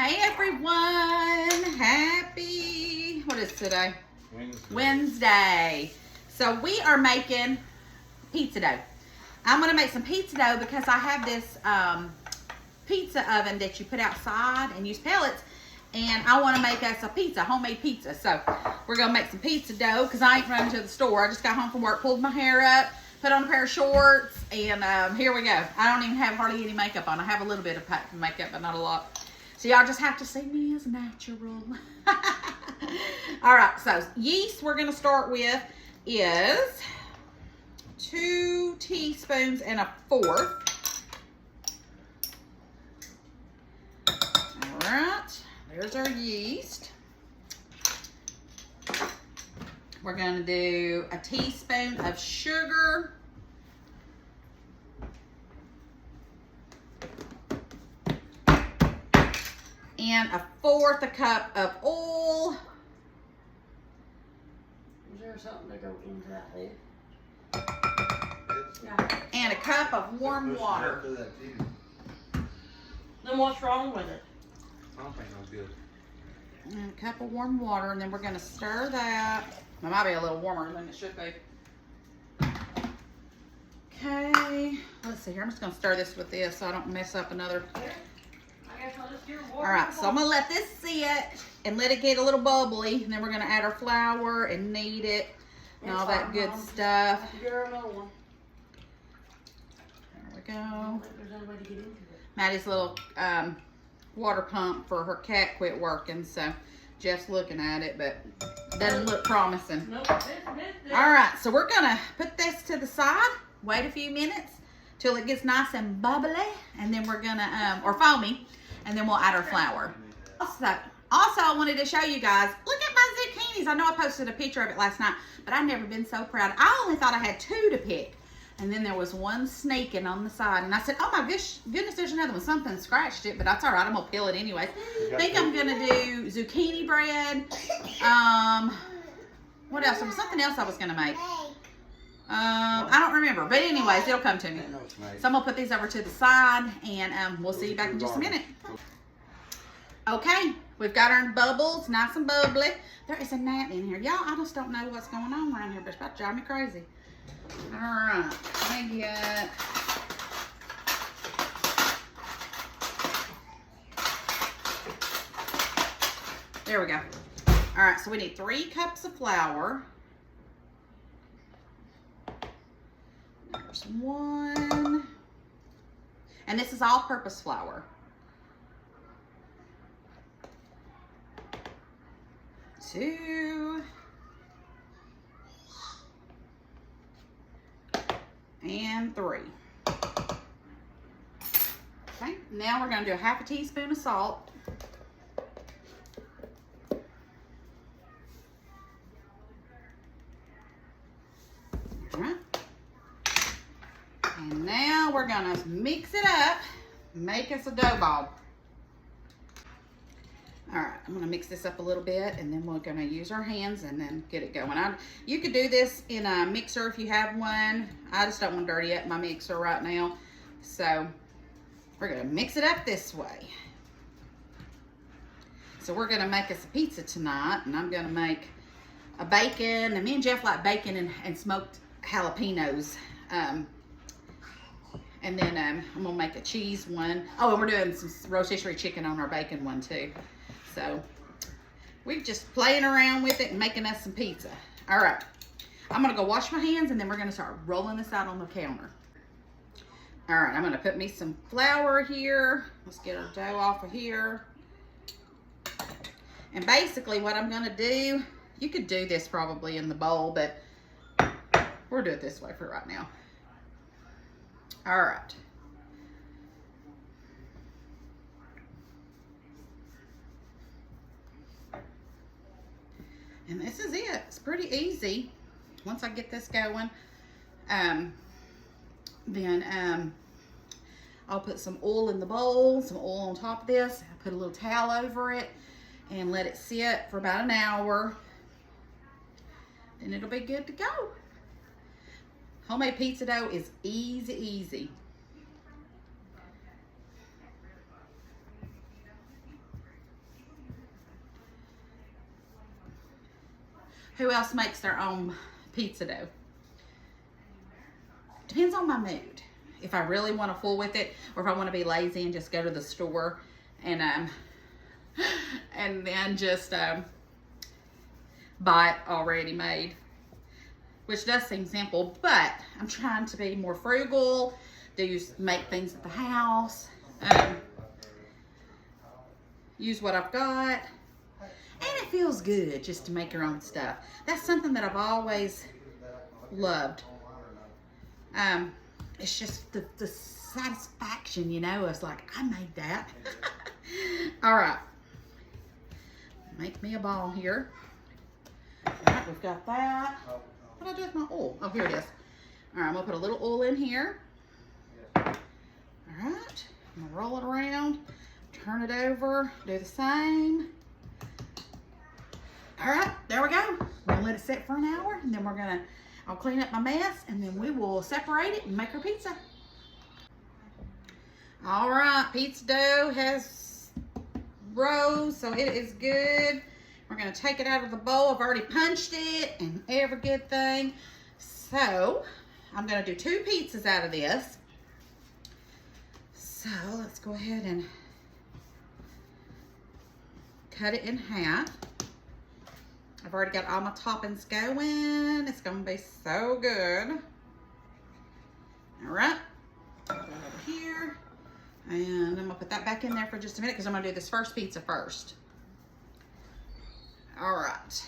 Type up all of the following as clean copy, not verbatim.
Hey everyone, happy, what is today? Wednesday. So we are making pizza dough. I'm gonna make some pizza dough because I have this pizza oven that you put outside and use pellets, and I wanna make us a pizza, homemade pizza. So we're gonna make some pizza dough because I ain't running to the store. I just got home from work, pulled my hair up, put on a pair of shorts, and here we go. I don't even have hardly any makeup on. I have a little bit of makeup, but not a lot. So y'all just have to see me as natural. All right, so yeast we're gonna start with is 2 teaspoons and 1/4. All right, there's our yeast. We're gonna do a teaspoon of sugar. And 1/4 cup of oil. Is there something that goes into that hole? Yeah. And a cup of warm water. Then what's wrong with it? I don't think that's good. And a cup of warm water, and then we're gonna stir that. It might be a little warmer than it should be. Okay, let's see here. I'm just gonna stir this with this so I don't mess up another. All right, so I'm gonna let this sit and let it get a little bubbly, and then we're gonna add our flour and knead it and all that good stuff. There we go. Maddie's little water pump for her cat quit working, so Jeff's looking at it, but doesn't look promising. Nope. All right, so we're gonna put this to the side, wait a few minutes till it gets nice and bubbly, and then we're gonna, or foamy, and then we'll add our flour. Also, I wanted to show you guys, look at my zucchinis. I know I posted a picture of it last night, but I've never been so proud. I only thought I had 2 to pick, and then there was one snaking on the side, and I said, oh my goodness, there's another one. Something scratched it, but that's all right. I'm gonna peel it anyways. I think I'm gonna do zucchini bread. What else? There was something else I was gonna make. I don't remember, but anyways, it'll come to me. So I'm gonna put these over to the side, and we'll see you back in just a minute. Okay, we've got our bubbles, nice and bubbly. There is a gnat in here. Y'all, I just don't know what's going on around here, but it's about to drive me crazy. All right, let me get... There we go. All right, so we need 3 cups of flour. There's 1. And this is all-purpose flour. 2. And 3. Okay, now we're going to do a 1/2 teaspoon of salt. All right. And now we're going to mix it up, make us a dough ball. All right, I'm gonna mix this up a little bit, and then we're gonna use our hands and then get it going. You could do this in a mixer if you have one. I just don't want to dirty up my mixer right now. So we're gonna mix it up this way. So we're gonna make us a pizza tonight, and I'm gonna make a bacon, and me and Jeff like bacon and smoked jalapenos. And then I'm gonna make a cheese one. Oh, and we're doing some rotisserie chicken on our bacon one too. So we're just playing around with it and making us some pizza. All right, I'm gonna go wash my hands, and then we're gonna start rolling this out on the counter. All right, I'm gonna put me some flour here. Let's get our dough off of here. And basically what I'm gonna do, you could do this probably in the bowl, but we'll do it this way for right now. All right. And this is it. It's pretty easy. Once I get this going, then I'll put some oil in the bowl, some oil on top of this. I'll put a little towel over it and let it sit for about an hour. And it'll be good to go. Homemade pizza dough is easy. Who else makes their own pizza dough? Depends on my mood. If I really want to fool with it, or if I want to be lazy and just go to the store and then just buy it already made, which does seem simple, but I'm trying to be more frugal, make things at the house, use what I've got, and it feels good just to make your own stuff. That's something that I've always loved. It's just the satisfaction, you know, it's like, I made that. All right, make me a ball here. All right, we've got that. What did I do with my oil? Oh, here it is. All right, I'm gonna put a little oil in here. All right, I'm gonna roll it around, turn it over, do the same. All right, there we go. We're gonna let it sit for an hour, and then I'll clean up my mess, and then we will separate it and make our pizza. All right, pizza dough has rose, so it is good. We're gonna take it out of the bowl. I've already punched it and every good thing. So I'm gonna do 2 pizzas out of this. So let's go ahead and cut it in half. I've already got all my toppings going. It's gonna be so good. All right, put that over here. And I'm gonna put that back in there for just a minute because I'm gonna do this first pizza first. All right,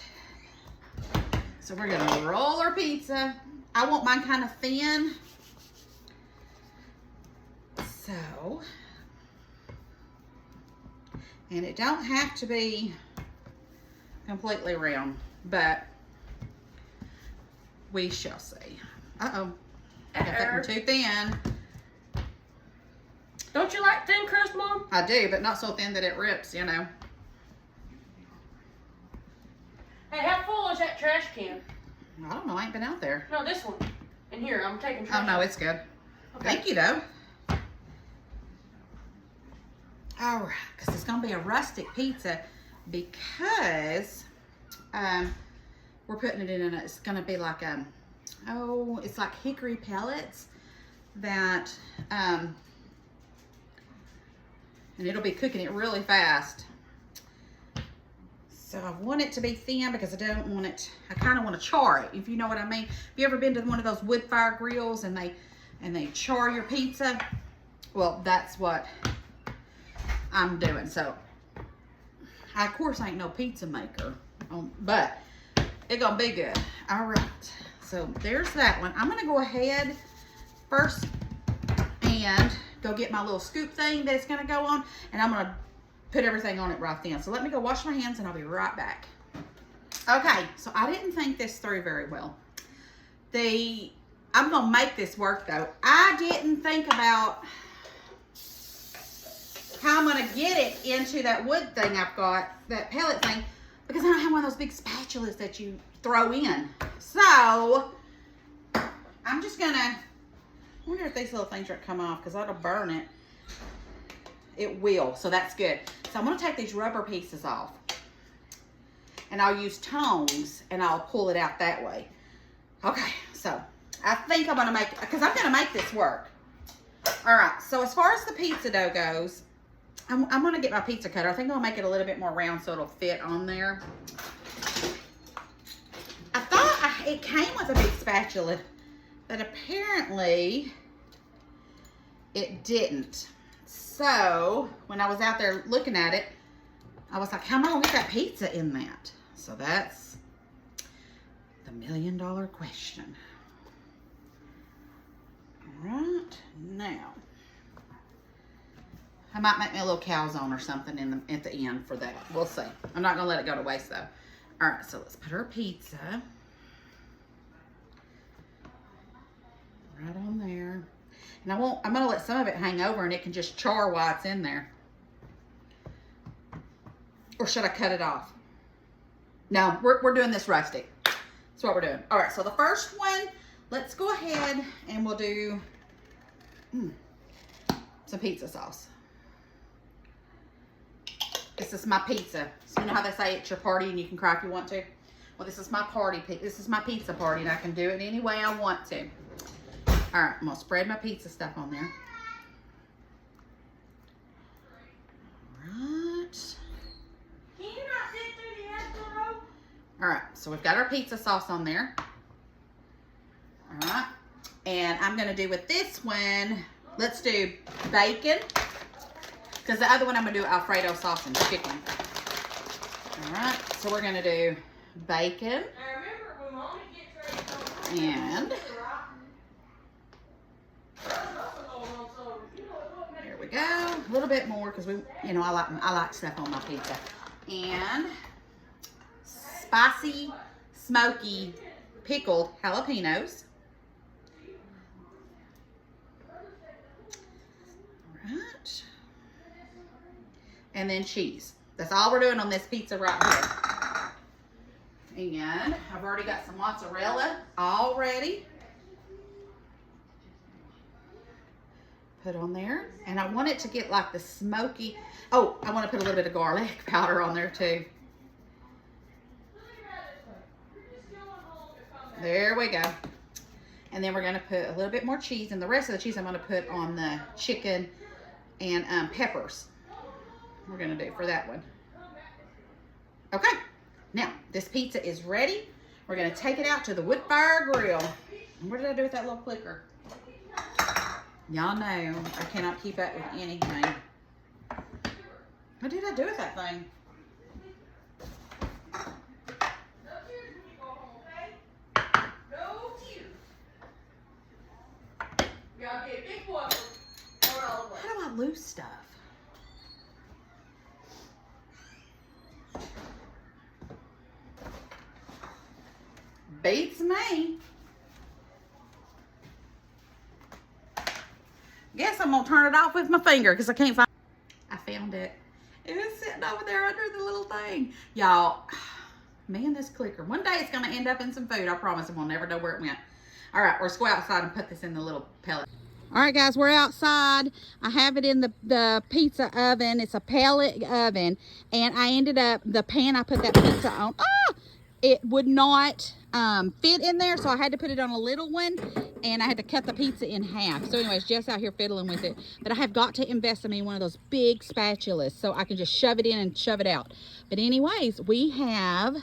so we're gonna roll our pizza. I want mine kind of thin. So, and it don't have to be completely round, but we shall see. Uh-oh, I got that one too thin. Don't you like thin crust, Mom? I do, but not so thin that it rips, you know. Hey, how full is that trash can? I don't know, I ain't been out there. No, this one. And here, I'm taking trash. Oh no, it's good. Okay. Thank you, though. All right, because it's gonna be a rustic pizza because we're putting it in it's gonna be like it's like hickory pellets that and it'll be cooking it really fast. So I want it to be thin because I don't want it, I kind of want to char it, if you know what I mean. Have you ever been to one of those wood fire grills and they char your pizza? Well, that's what I'm doing. So I, of course, ain't no pizza maker, but it's gonna be good. All right, so there's that one. I'm gonna go ahead first and go get my little scoop thing that's gonna go on, and I'm gonna put everything on it right then. So let me go wash my hands and I'll be right back. Okay, so I didn't think this through very well. I'm gonna make this work though. I didn't think about how I'm gonna get it into that wood thing I've got, that pellet thing, because I don't have one of those big spatulas that you throw in. So I'm just gonna, I wonder if these little things are gonna come off because that'll burn it. It will, so that's good. So I'm gonna take these rubber pieces off and I'll use tongs and I'll pull it out that way. Okay, so I think I'm gonna make, because I'm gonna make this work. All right, so as far as the pizza dough goes, I'm gonna get my pizza cutter. I think I'll make it a little bit more round so it'll fit on there. I thought it came with a big spatula, but apparently it didn't. So when I was out there looking at it, I was like, how am I gonna get that pizza in that? So that's the $1 million question. All right, now I might make me a little calzone or something at the end for that. We'll see. I'm not gonna let it go to waste though. All right, so let's put our pizza right on there. And I'm gonna let some of it hang over and it can just char while it's in there. Or should I cut it off? No, we're doing this rustic. That's what we're doing. All right, so the first one, let's go ahead and we'll do some pizza sauce. This is my pizza. So you know how they say it's your party and you can cry if you want to? Well, this is my party pizza. This is my pizza party, and I can do it any way I want to. All right, I'm gonna spread my pizza stuff on there. All right, so we've got our pizza sauce on there. All right, and I'm gonna do with this one, let's do bacon, because the other one I'm gonna do Alfredo sauce and chicken. All right, so we're gonna do bacon, and there we go. A little bit more, because I like stuff on my pizza, and spicy, smoky, pickled jalapenos. All right. And then cheese. That's all we're doing on this pizza right here. And I've already got some mozzarella all ready. Put on there. And I want it to get like the smoky. Oh, I want to put a little bit of garlic powder on there too. There we go. And then we're going to put a little bit more cheese. And the rest of the cheese I'm going to put on the chicken and peppers. We're going to do for that one. Okay. Now, this pizza is ready. We're going to take it out to the wood fire grill. And what did I do with that little clicker? Y'all know I cannot keep up with anything. What did I do with that thing? How do I lose stuff? Beats me. Guess I'm gonna turn it off with my finger because I can't find. I found it. It was sitting over there under the little thing. Y'all, man, this clicker. One day it's gonna end up in some food. I promise, and we'll never know where it went. All right, let's go outside and put this in the little pellet. All right, guys, we're outside. I have it in the pizza oven. It's a pellet oven, and I ended up, the pan I put that pizza on, it would not fit in there, so I had to put it on a little one, and I had to cut the pizza in half. So anyways, Jeff's out here fiddling with it, but I have got to invest in me one of those big spatulas so I can just shove it in and shove it out. But anyways, we have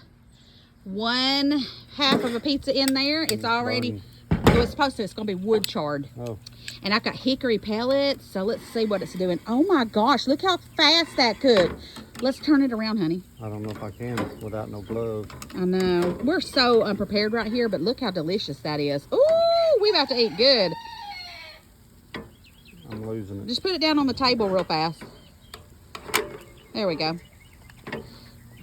1/2 of a pizza in there. It's already, it's supposed to, it's gonna be wood charred. Oh. And I've got hickory pellets, so let's see what it's doing. Oh my gosh, look how fast that cooked. Let's turn it around, honey. I don't know if I can without no gloves. I know. We're so unprepared right here, but look how delicious that is. Ooh, we about to eat good. I'm losing it. Just put it down on the table real fast. There we go.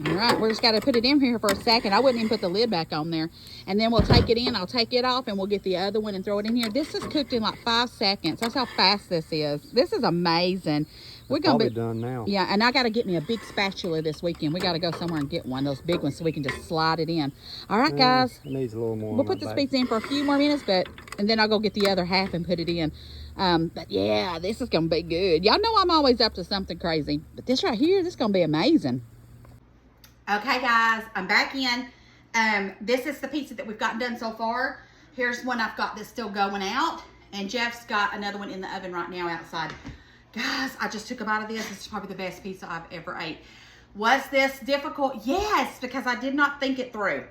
All right, we're just got to put it in here for a second. I wouldn't even put the lid back on there. And then we'll take it in. I'll take it off, and we'll get the other one and throw it in here. This is cooked in like 5 seconds. That's how fast this is. This is amazing. We're going to be done now. Yeah, and I got to get me a big spatula this weekend. We got to go somewhere and get one, those big ones, so we can just slide it in. All right, guys. It needs a little more. We'll put this pizza in for a few more minutes, and then I'll go get the other half and put it in. But yeah, this is going to be good. Y'all know I'm always up to something crazy. But this right here, this is going to be amazing. Okay, guys, I'm back in. This is the pizza that we've gotten done so far. Here's one I've got that's still going out, and Jeff's got another one in the oven right now outside. Guys, I just took a bite of this. This is probably the best pizza I've ever ate. Was this difficult? Yes, because I did not think it through.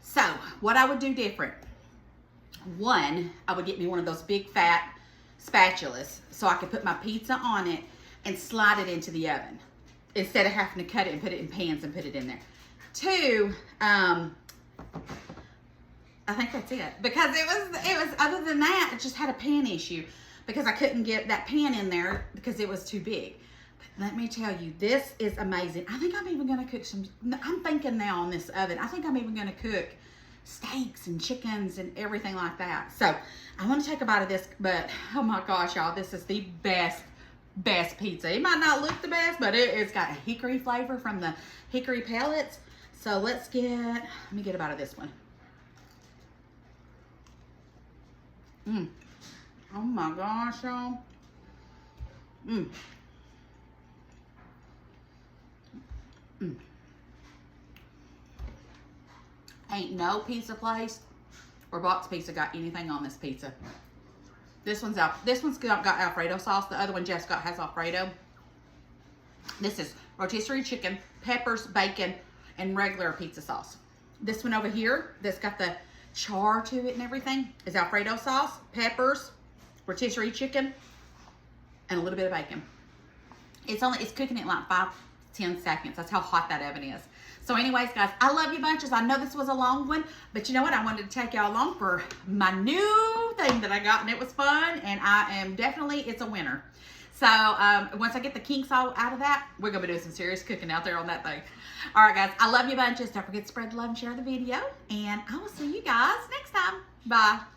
So, what I would do different. One, I would get me one of those big fat spatulas so I could put my pizza on it and slide it into the oven, instead of having to cut it and put it in pans and put it in there. 2, I think that's it. Because it was, other than that, it just had a pan issue. Because I couldn't get that pan in there because it was too big. But let me tell you, this is amazing. I think I'm even gonna cook I'm thinking now on this oven, I think I'm even gonna cook steaks and chickens and everything like that. So, I wanna take a bite of this, but oh my gosh, y'all, this is the best pizza. It might not look the best, but it's got a hickory flavor from the hickory pellets. So let me get a bite of this one. Oh my gosh, y'all. Ain't no pizza place or box pizza got anything on this pizza. This one's got Alfredo sauce. The other one Jeff's got has Alfredo. This is rotisserie chicken, peppers, bacon, and regular pizza sauce. This one over here that's got the char to it and everything is Alfredo sauce, peppers, rotisserie chicken, and a little bit of bacon. It's cooking in like 5-10 seconds. That's how hot that oven is. So anyways, guys, I love you bunches. I know this was a long one, but you know what? I wanted to take y'all along for my new thing that I got, and it was fun, and I am definitely, it's a winner. So once I get the kinks all out of that, we're going to be doing some serious cooking out there on that thing. All right, guys, I love you bunches. Don't forget to spread the love and share the video, and I will see you guys next time. Bye.